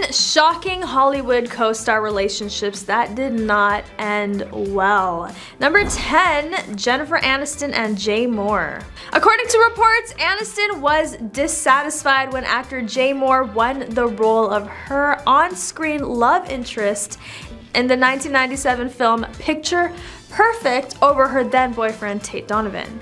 10 shocking Hollywood co-star relationships that did not end well. Number 10, Jennifer Aniston and Jay Mohr. According to reports, Aniston was dissatisfied when actor Jay Mohr won the role of her on-screen love interest in the 1997 film Picture Perfect over her then boyfriend Tate Donovan.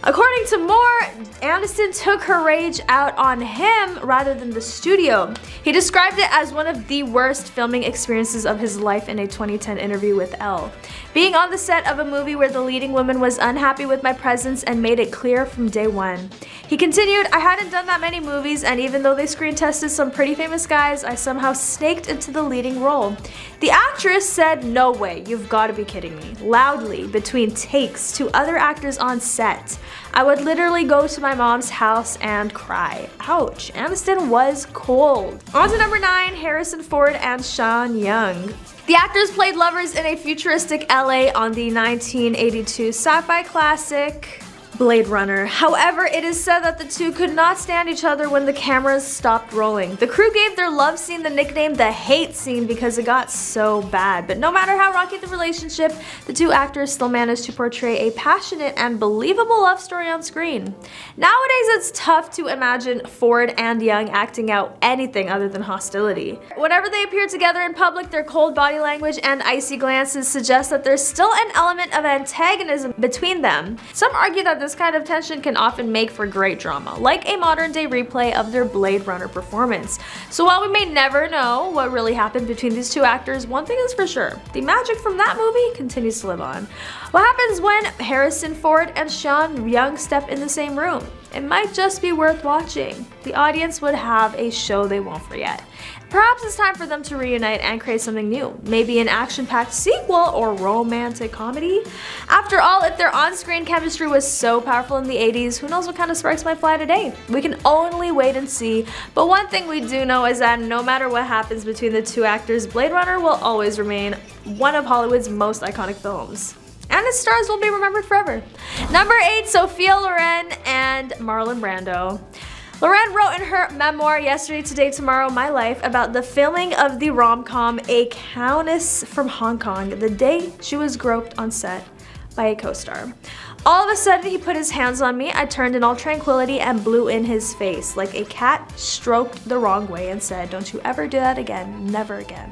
According to Mohr, Aniston took her rage out on him rather than the studio. He described it as one of the worst filming experiences of his life in a 2010 interview with Elle. Being on the set of a movie where the leading woman was unhappy with my presence and made it clear from day one. He continued, I hadn't done that many movies, and even though they screen tested some pretty famous guys, I somehow snaked into the leading role. The actress said, no way, you've got to be kidding me, loudly between takes to other actors on set. I would literally go to my mom's house and cry. Ouch, Aniston was cold. On to number 9, Harrison Ford and Sean Young. The actors played lovers in a futuristic LA on the 1982 sci-fi classic Blade Runner. However, it is said that the two could not stand each other when the cameras stopped rolling. The crew gave their love scene the nickname the hate scene because it got so bad. But no matter how rocky the relationship, the two actors still managed to portray a passionate and believable love story on screen. Nowadays, it's tough to imagine Ford and Young acting out anything other than hostility. Whenever they appear together in public, their cold body language and icy glances suggest that there's still an element of antagonism between them. Some argue that this kind of tension can often make for great drama, like a modern-day replay of their Blade Runner performance. So while we may never know what really happened between these two actors, one thing is for sure, the magic from that movie continues to live on. What happens when Harrison Ford and Sean Young step in the same room? It might just be worth watching. The audience would have a show they won't forget. Perhaps it's time for them to reunite and create something new. Maybe an action-packed sequel or romantic comedy? After all, if their on-screen chemistry was so powerful in the 80s, who knows what kind of sparks might fly today? We can only wait and see. But one thing we do know is that no matter what happens between the two actors, Blade Runner will always remain one of Hollywood's most iconic films. And its stars will be remembered forever. Number 8, Sophia Loren and Marlon Brando. Loren wrote in her memoir, Yesterday, Today, Tomorrow, My Life, about the filming of the rom-com A Countess from Hong Kong the day she was groped on set by a co-star. All of a sudden, he put his hands on me. I turned in all tranquility and blew in his face like a cat stroked the wrong way and said, don't you ever do that again, never again.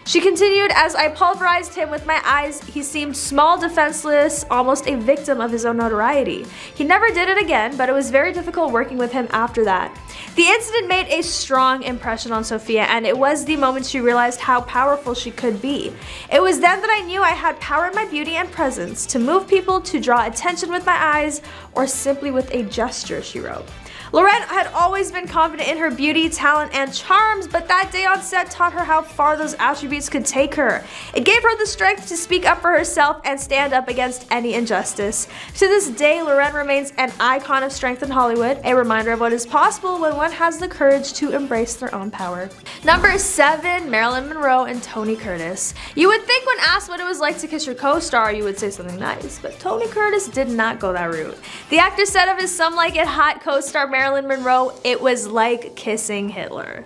She continued, as I pulverized him with my eyes, he seemed small, defenseless, almost a victim of his own notoriety. He never did it again, but it was very difficult working with him after that. The incident made a strong impression on Sophia, and it was the moment she realized how powerful she could be. It was then that I knew I had power in my beauty and presence to move people, to draw attention with my eyes, or simply with a gesture, she wrote. Loren had always been confident in her beauty, talent, and charms, but that day on set taught her how far those attributes could take her. It gave her the strength to speak up for herself and stand up against any injustice. To this day, Loren remains an icon of strength in Hollywood, a reminder of what is possible when one has the courage to embrace their own power. Number 7, Marilyn Monroe and Tony Curtis. You would think when asked what it was like to kiss your co-star, you would say something nice, but Tony Curtis did not go that route. The actor said of his Some Like It Hot co-star Marilyn Monroe, it was like kissing Hitler.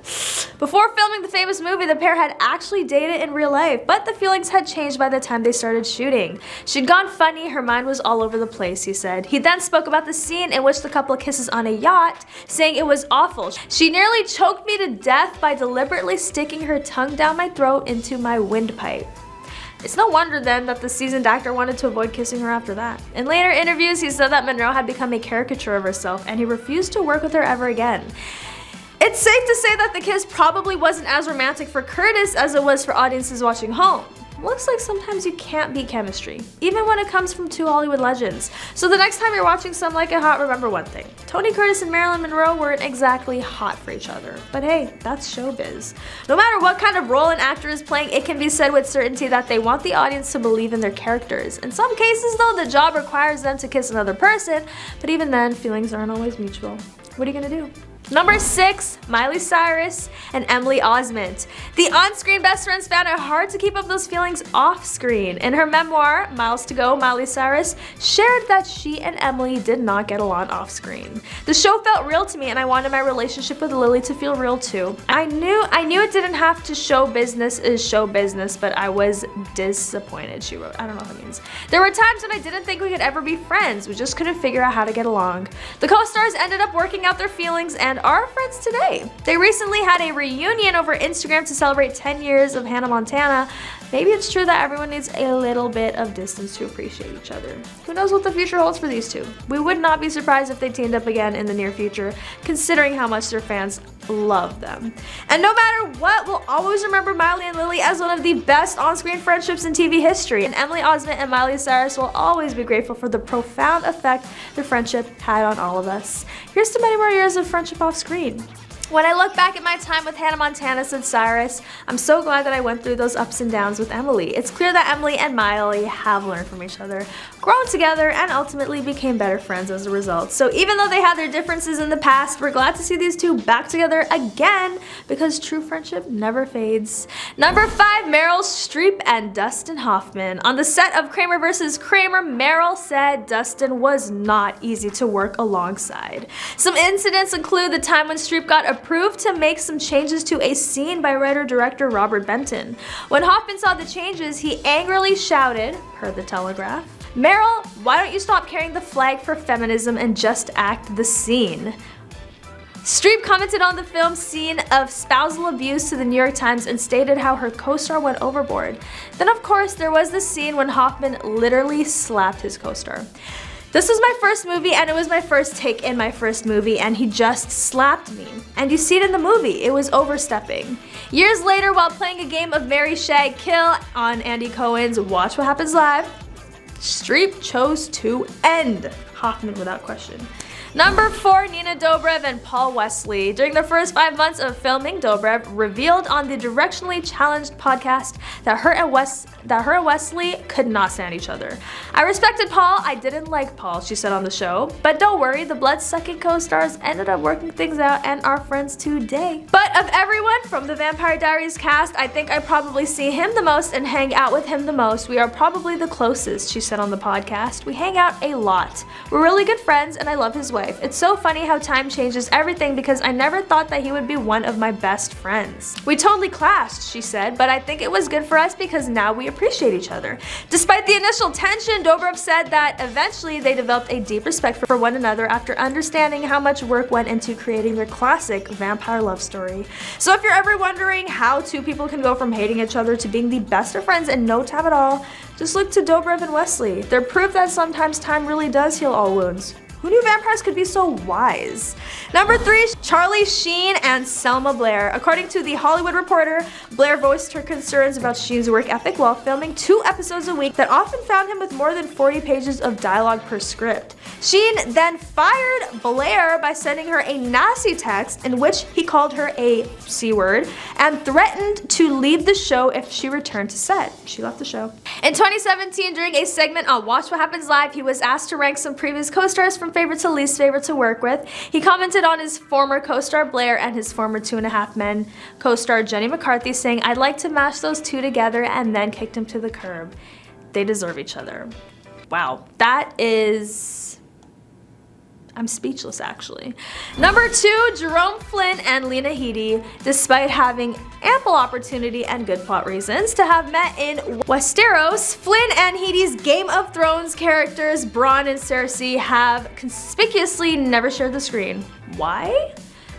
Before filming the famous movie, the pair had actually dated in real life, but the feelings had changed by the time they started shooting. She'd gone funny, her mind was all over the place, he said. He then spoke about the scene in which the couple kisses on a yacht, saying it was awful. She nearly choked me to death by deliberately sticking her tongue down my throat into my windpipe. It's no wonder then that the seasoned actor wanted to avoid kissing her after that. In later interviews, he said that Monroe had become a caricature of herself and he refused to work with her ever again. It's safe to say that the kiss probably wasn't as romantic for Curtis as it was for audiences watching home. Looks like sometimes you can't beat chemistry, even when it comes from two Hollywood legends. So the next time you're watching Some Like It Hot, remember one thing. Tony Curtis and Marilyn Monroe weren't exactly hot for each other. But hey, that's showbiz. No matter what kind of role an actor is playing, it can be said with certainty that they want the audience to believe in their characters. In some cases though, the job requires them to kiss another person, but even then, feelings aren't always mutual. What are you gonna do? Number 6, Miley Cyrus and Emily Osment. The on-screen best friends found it hard to keep up those feelings off-screen. In her memoir, Miles to Go, Miley Cyrus shared that she and Emily did not get along off-screen. The show felt real to me and I wanted my relationship with Lily to feel real too. I knew it didn't have to show business is show business, but I was disappointed, she wrote. I don't know what that means. There were times when I didn't think we could ever be friends. We just couldn't figure out how to get along. The co-stars ended up working out their feelings and are friends today. They recently had a reunion over Instagram to celebrate 10 years of Hannah Montana. Maybe it's true that everyone needs a little bit of distance to appreciate each other. Who knows what the future holds for these two? We would not be surprised if they teamed up again in the near future, considering how much their fans love them. And no matter what, we'll always remember Miley and Lily as one of the best on-screen friendships in TV history. And Emily Osment and Miley Cyrus will always be grateful for the profound effect their friendship had on all of us. Here's to many more years of friendship off-screen. When I look back at my time with Hannah Montana, said Cyrus, I'm so glad that I went through those ups and downs with Emily. It's clear that Emily and Miley have learned from each other, grown together, and ultimately became better friends as a result. So even though they had their differences in the past, we're glad to see these two back together again because true friendship never fades. Number 5, Meryl Streep and Dustin Hoffman. On the set of Kramer vs. Kramer, Meryl said Dustin was not easy to work alongside. Some incidents include the time when Streep got approved to make some changes to a scene by writer-director Robert Benton. When Hoffman saw the changes, he angrily shouted, per the Telegraph, "Meryl, why don't you stop carrying the flag for feminism and just act the scene?" Streep commented on the film's scene of spousal abuse to the New York Times and stated how her co-star went overboard. Then of course there was the scene when Hoffman literally slapped his co-star. This was my first movie and it was my first take in my first movie and he just slapped me. And you see it in the movie, it was overstepping. Years later, while playing a game of Marry, Shag, Kill on Andy Cohen's Watch What Happens Live, Streep chose to end Hoffman without question. Number 4, Nina Dobrev and Paul Wesley. During the first 5 months of filming, Dobrev revealed on the Directionally Challenged podcast that her and Wesley could not stand each other. I respected Paul, I didn't like Paul, she said on the show. But don't worry, the blood-sucking co-stars ended up working things out and are friends today. But of everyone from the Vampire Diaries cast, I think I probably see him the most and hang out with him the most. We are probably the closest, she said on the podcast. We hang out a lot. We're really good friends and I love his wife. It's so funny how time changes everything because I never thought that he would be one of my best friends. We totally clashed, she said, but I think it was good for us because now we appreciate each other. Despite the initial tension, Dobrev said that eventually they developed a deep respect for one another after understanding how much work went into creating their classic vampire love story. So if you're ever wondering how two people can go from hating each other to being the best of friends in no time at all, just look to Dobrev and Wesley. They're proof that sometimes time really does heal all wounds. Who knew vampires could be so wise? Number 3, Charlie Sheen and Selma Blair. According to The Hollywood Reporter, Blair voiced her concerns about Sheen's work ethic while filming 2 episodes a week that often found him with more than 40 pages of dialogue per script. Sheen then fired Blair by sending her a nasty text in which he called her a C-word and threatened to leave the show if she returned to set. She left the show. In 2017, during a segment on Watch What Happens Live, he was asked to rank some previous co-stars from favorite to least favorite to work with. He commented on his former co-star Blair and his former 2.5 Men co-star Jenny McCarthy, saying, "I'd like to mash those two together," and then kicked him to the curb. They deserve each other. Wow, that is... I'm speechless, actually. Number 2, Jerome, Flynn, and Lena Headey. Despite having ample opportunity and good plot reasons to have met in Westeros, Flynn and Headey's Game of Thrones characters, Bronn and Cersei, have conspicuously never shared the screen. Why?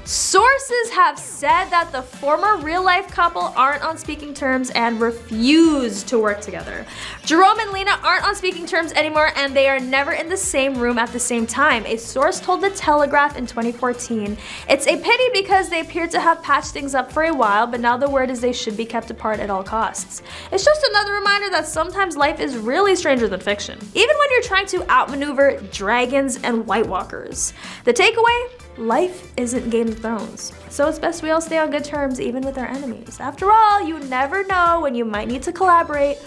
Sources have said that the former real-life couple aren't on speaking terms and refuse to work together. Jerome and Lena aren't on speaking terms anymore and they are never in the same room at the same time, a source told The Telegraph in 2014. It's a pity because they appear to have patched things up for a while, but now the word is they should be kept apart at all costs. It's just another reminder that sometimes life is really stranger than fiction, even when you're trying to outmaneuver dragons and White Walkers. The takeaway? Life isn't Game of Thrones, so it's best we all stay on good terms even with our enemies. After all, you never know when you might need to collaborate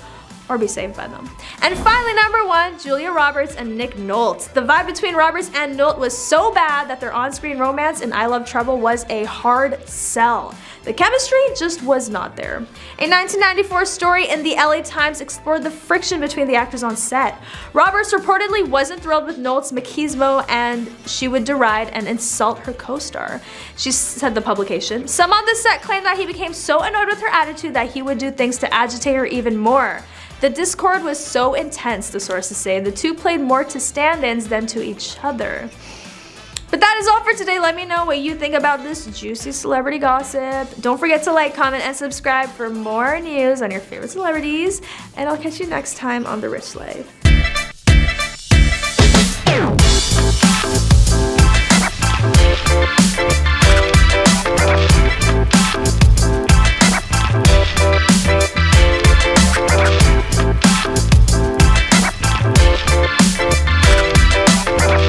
or be saved by them. And finally, number 1, Julia Roberts and Nick Nolte. The vibe between Roberts and Nolte was so bad that their on-screen romance in I Love Trouble was a hard sell. The chemistry just was not there. A 1994 story in the LA Times explored the friction between the actors on set. Roberts reportedly wasn't thrilled with Nolte's machismo and she would deride and insult her co-star. She said the publication, "Some on the set claimed that he became so annoyed with her attitude that he would do things to agitate her even more. The discord was so intense," the sources say. The two played more to stand-ins than to each other. But that is all for today. Let me know what you think about this juicy celebrity gossip. Don't forget to like, comment, and subscribe for more news on your favorite celebrities. And I'll catch you next time on The Rich Life.